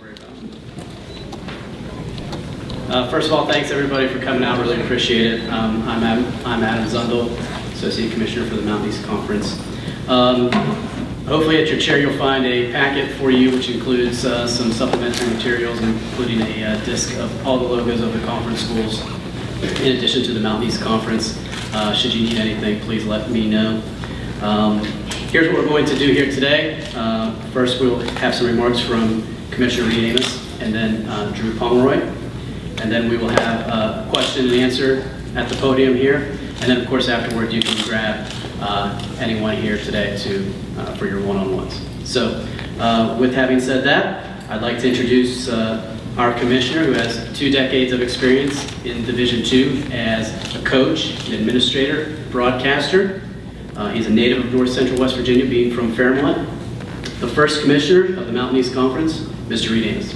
worry about. First of all, thanks everybody for coming out. Really appreciate it. I'm Adam Zundel, Associate Commissioner for the Mountain East Conference. Hopefully at your chair you'll find a packet for you which includes some supplementary materials, including a disc of all the logos of the conference schools, in addition to the Mountain East Conference. Should you need anything, please let me know. Here's what we're going to do here today. First, we'll have some remarks from Commissioner Reed Amos and then Drew Pomeroy. And then we will have a question and answer at the podium here. And then, of course, afterward, you can grab anyone here today for your one-on-ones. So, with having said that, I'd like to introduce our commissioner, who has 2 decades of experience in Division II as a coach, an administrator, broadcaster. He's a native of North Central West Virginia, being from Fairmont. The first commissioner of the Mountain East Conference, Mr. Reed Amos.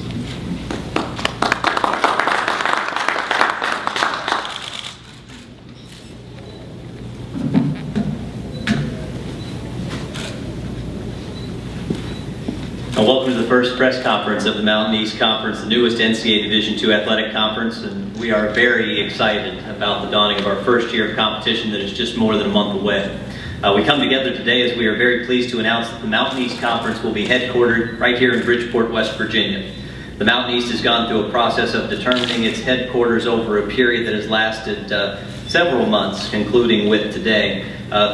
Welcome to the first press conference of the Mountain East Conference, the newest NCAA Division II athletic conference, and we are very excited about the dawning of our first year of competition that is just more than a month away. We come together today as we are very pleased to announce that the Mountain East Conference will be headquartered right here in Bridgeport, West Virginia. The Mountain East has gone through a process of determining its headquarters over a period that has lasted several months, concluding with today.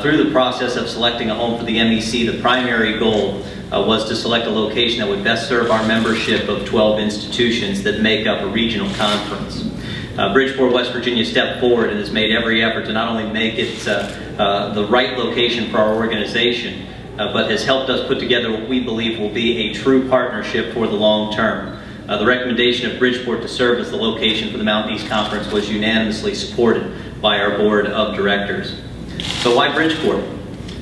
Through the process of selecting a home for the MEC, the primary goal was to select a location that would best serve our membership of 12 institutions that make up a regional conference. Bridgeport, West Virginia stepped forward and has made every effort to not only make it the right location for our organization, but has helped us put together what we believe will be a true partnership for the long term. The recommendation of Bridgeport to serve as the location for the Mountain East Conference was unanimously supported by our board of directors. So why Bridgeport?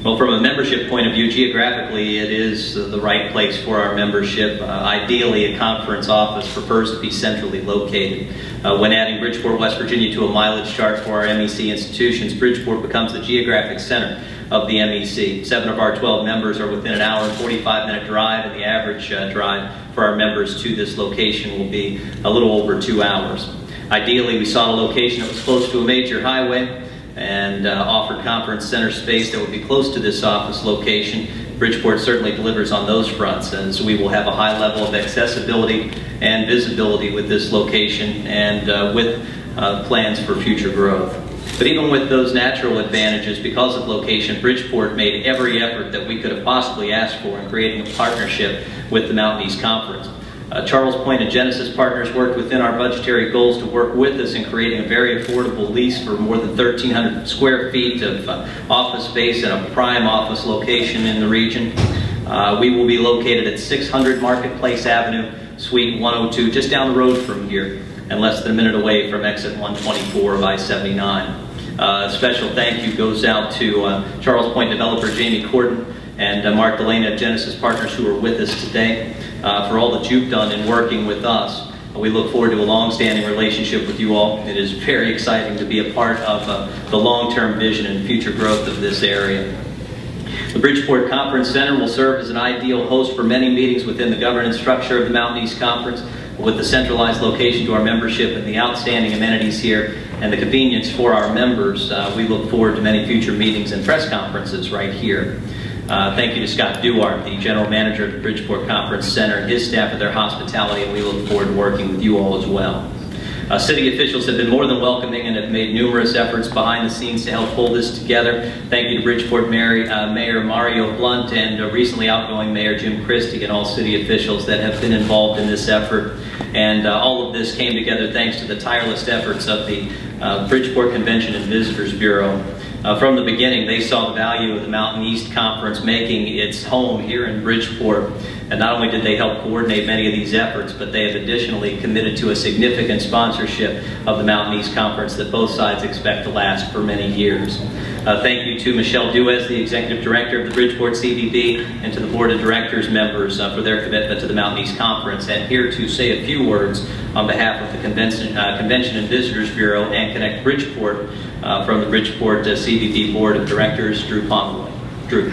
Well, from a membership point of view, geographically, it is the right place for our membership. Ideally, a conference office prefers to be centrally located. When adding Bridgeport, West Virginia to a mileage chart for our MEC institutions, Bridgeport becomes the geographic center of the MEC. 7 of our 12 members are within an hour and 45-minute drive, and the average drive for our members to this location will be a little over 2 hours. Ideally, we sought a location that was close to a major highway and offered conference center space that would be close to this office location. Bridgeport certainly delivers on those fronts, and so we will have a high level of accessibility and visibility with this location and with plans for future growth. But even with those natural advantages, because of location, Bridgeport made every effort that we could have possibly asked for in creating a partnership with the Mountain East Conference. Charles Point and Genesis Partners worked within our budgetary goals to work with us in creating a very affordable lease for more than 1,300 square feet of office space in a prime office location in the region. We will be located at 600 Marketplace Avenue, Suite 102, just down the road from here, and less than a minute away from exit 124 of I-79. A special thank you goes out to Charles Point developer Jamie Corden and Mark Delaney of Genesis Partners, who are with us today, for all that you've done in working with us. We look forward to a long-standing relationship with you all. It is very exciting to be a part of the long-term vision and future growth of this area. The Bridgeport Conference Center will serve as an ideal host for many meetings within the governance structure of the Mountain East Conference. With the centralized location to our membership and the outstanding amenities here and the convenience for our members, we look forward to many future meetings and press conferences right here. Thank you to Scott Duart, the General Manager of the Bridgeport Conference Center, and his staff for their hospitality, and we look forward to working with you all as well. City officials have been more than welcoming and have made numerous efforts behind the scenes to help pull this together. Thank you to Bridgeport Mayor Mario Blunt and recently outgoing Mayor Jim Christie and all city officials that have been involved in this effort. And all of this came together thanks to the tireless efforts of the Bridgeport Convention and Visitors Bureau. From the beginning, they saw the value of the Mountain East Conference making its home here in Bridgeport. And not only did they help coordinate many of these efforts, but they have additionally committed to a significant sponsorship of the Mountain East Conference that both sides expect to last for many years. Thank you to Michelle Duez, the Executive Director of the Bridgeport CVB, and to the Board of Directors members for their commitment to the Mountain East Conference. And here to say a few words on behalf of the Convention and Visitors Bureau and Connect Bridgeport from the Bridgeport CVB Board of Directors, Drew Pomeroy. Drew.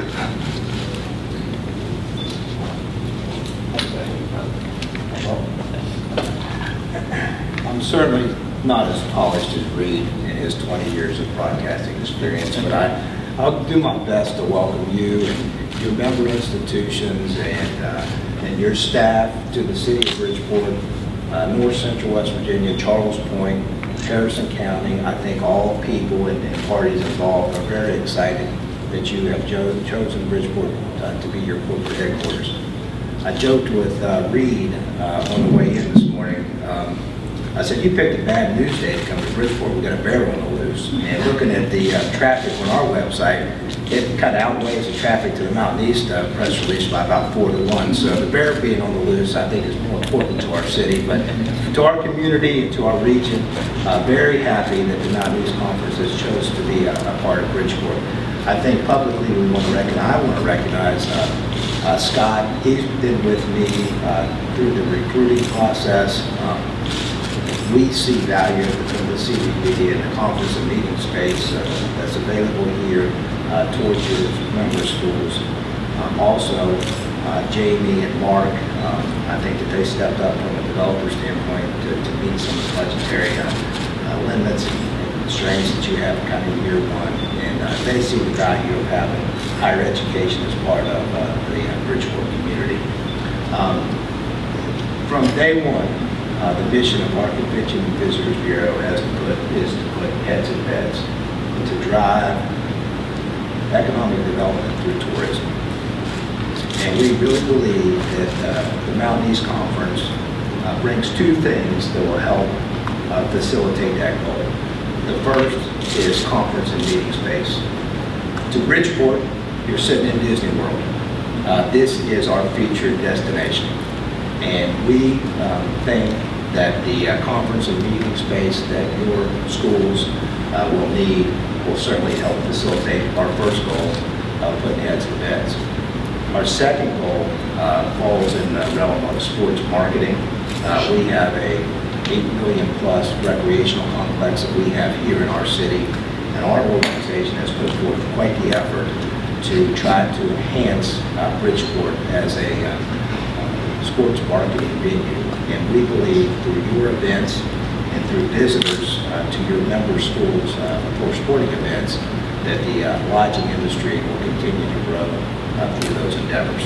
I'm certainly not as polished as Reed in his 20 years of broadcasting experience, but I'll do my best to welcome you and your member institutions and your staff to the city of Bridgeport, North Central West Virginia, Charles Point, Harrison County. I think all people and parties involved are very excited that you have chosen Bridgeport to be your corporate headquarters. I joked with Reed on the way in this morning. I said, you picked a bad news day to come to Bridgeport. We got a bear on the loose. And looking at the traffic on our website, it kind of outweighs the traffic to the Mountain East press release by about 4 to 1. So the bear being on the loose, I think, is more important to our city. But to our community and to our region, very happy that the Mountain East Conference has chosen to be a part of Bridgeport. I think publicly I want to recognize Scott. He's been with me through the recruiting process. We see value in the CVB and the conference and meeting space that's available here towards your member schools. Also, Jamie and Mark, I think that they stepped up from a developer standpoint to meet some of the budgetary limits and constraints that you have kind of year one. And they see the value of having higher education as part of the Bridgeport community. From day one, the mission of our Convention and Visitors Bureau is to put heads in beds and to drive economic development through tourism. And we really believe that the Mountain East Conference brings two things that will help facilitate that goal. The first is conference and meeting space. To Bridgeport, you're sitting in Disney World. This is our featured destination. And we think that the conference and meeting space that your schools will need will certainly help facilitate our first goal of putting heads in beds. Our second goal falls in the realm of sports marketing. We have a $8 million plus recreational complex that we have here in our city, and our organization has put forth quite the effort to try to enhance Bridgeport as a sports marketing venue. And we believe through your events and through visitors to your member schools for sporting events that the lodging industry will continue to grow through those endeavors.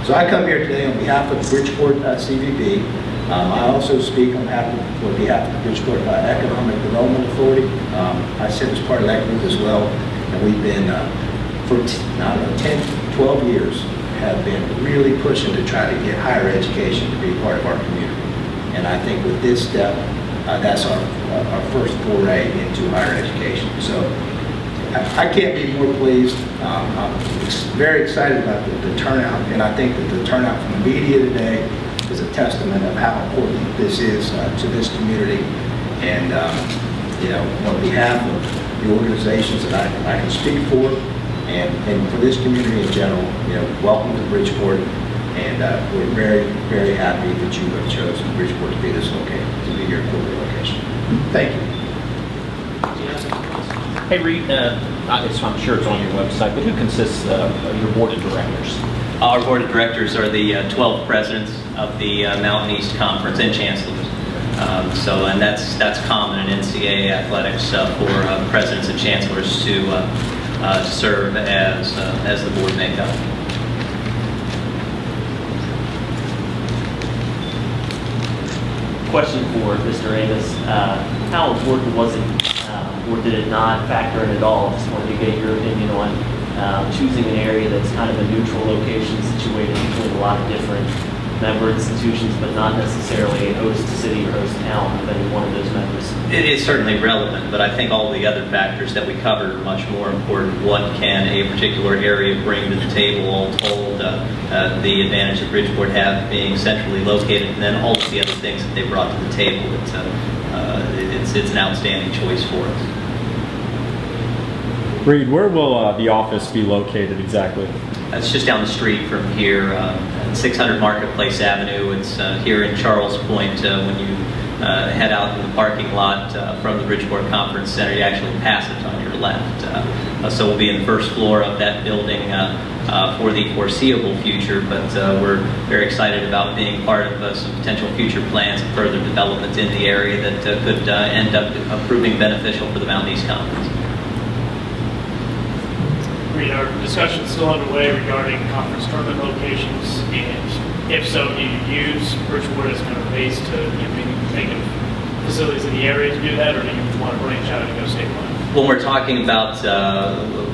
So I come here today on behalf of Bridgeport CVB. I also speak on behalf of the Bridgeport Economic Development Authority. I sit as part of that group as well, and we've been for 10, 12 years have been really pushing to try to get higher education to be part of our community. And I think with this step, that's our first foray into higher education. So I can't be more pleased. I'm very excited about the turnout, and I think that the turnout from the media today is a testament of how important this is to this community. And on behalf of the organizations that I can speak for, and for this community in general, welcome to Bridgeport, and we're very, very happy that you have chosen Bridgeport to be to be your corporate location. Thank you. Hey Reed, I'm sure it's on your website, but who consists of your board of directors? Our board of directors are the 12 presidents of the Mountain East Conference and chancellors. And that's common in NCAA athletics for presidents and chancellors to serve as the board makeup. Question for Mr. Amos. How important was it, or did it not factor in at all? Just wanted to get your opinion on choosing an area that's kind of a neutral location situated between a lot of different member institutions, but not necessarily a host city or host town of any one of those members. It is certainly relevant, but I think all the other factors that we covered are much more important. What can a particular area bring to the table, all told, the advantage that Bridgeport have being centrally located, and then all of the other things that they brought to the table. It's an outstanding choice for us. Reed, where will the office be located exactly? It's just down the street from here, 600 Marketplace Avenue. It's here in Charles Point. When you head out in the parking lot from the Bridgeport Conference Center, you actually pass it on your left. So we'll be in the first floor of that building for the foreseeable future, but we're very excited about being part of some potential future plans and further development in the area that could end up proving beneficial for the Mountain East Conference. Our discussion still underway regarding conference tournament locations, and if so, do you use Bridgeport as kind of base to maybe think of facilities in the area to do that, or do you want to branch out and go statewide? When we're talking about,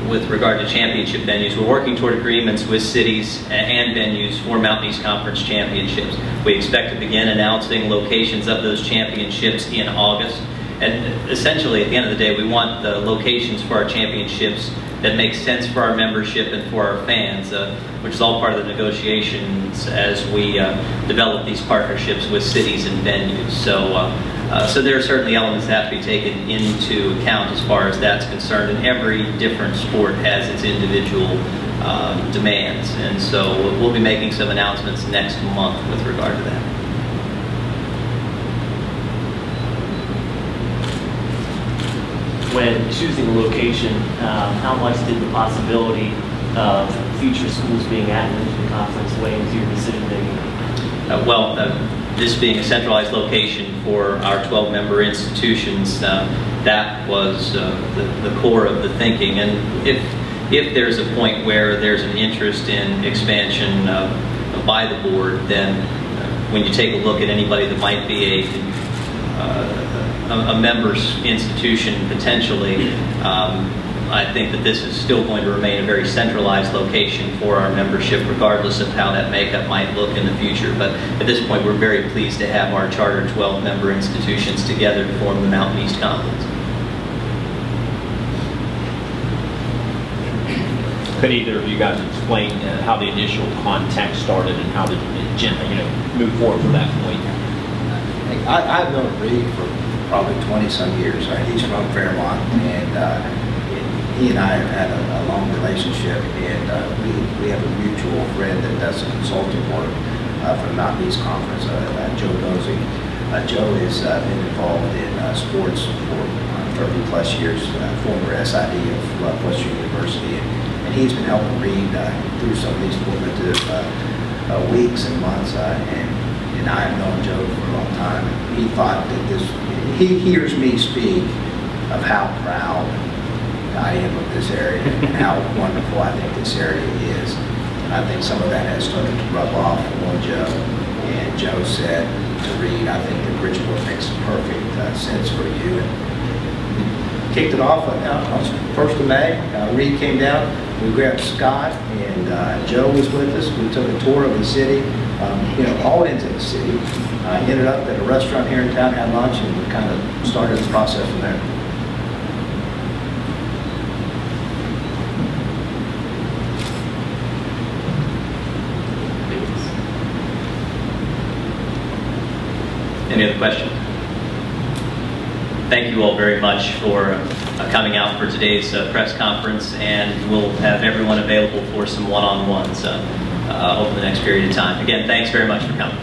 with regard to championship venues, we're working toward agreements with cities and venues for Mountain East Conference championships. We expect to begin announcing locations of those championships in August. And essentially, at the end of the day, we want the locations for our championships that make sense for our membership and for our fans, which is all part of the negotiations as we develop these partnerships with cities and venues. So there are certainly elements that have to be taken into account as far as that's concerned, and every different sport has its individual demands. And so we'll be making some announcements next month with regard to that. When choosing a location, how much did the possibility of future schools being added into the conference weigh into your decision making? This being a centralized location for our 12-member institutions, that was the core of the thinking. And if there's a point where there's an interest in expansion by the board, then when you take a look at anybody that might be a member's institution potentially, I think that this is still going to remain a very centralized location for our membership, regardless of how that makeup might look in the future. But at this point, we're very pleased to have our charter 12-member institutions together to form the Mountain East Conference. Could either of you guys explain how the initial contact started and how the move forward from that point? I've known Reed for probably 20-some years. He's from Fairmont, and he and I have had a long relationship, and we have a mutual friend that does some consulting work for the Mountain East Conference, Joe Dozy. Joe has been involved in sports for 30-plus years, former SID of Western University, and he's been helping Reed through some of these formative weeks and months, and I've known Joe for a long time. He thought that he hears me speak of how proud I am of this area and how wonderful I think this area is. And I think some of that has started to rub off on Joe. And Joe said to Reed, I think that Bridgeport makes perfect sense for you. And we kicked it off on the 1st of May. Reed came down, we grabbed Scott, and Joe was with us. We took a tour of the city, all into the city. Ended up at a restaurant here in town, had lunch, and we kind of started the process from there. Any other questions? Thank you all very much for coming out for today's press conference, and we'll have everyone available for some one-on-ones over the next period of time. Again, thanks very much for coming.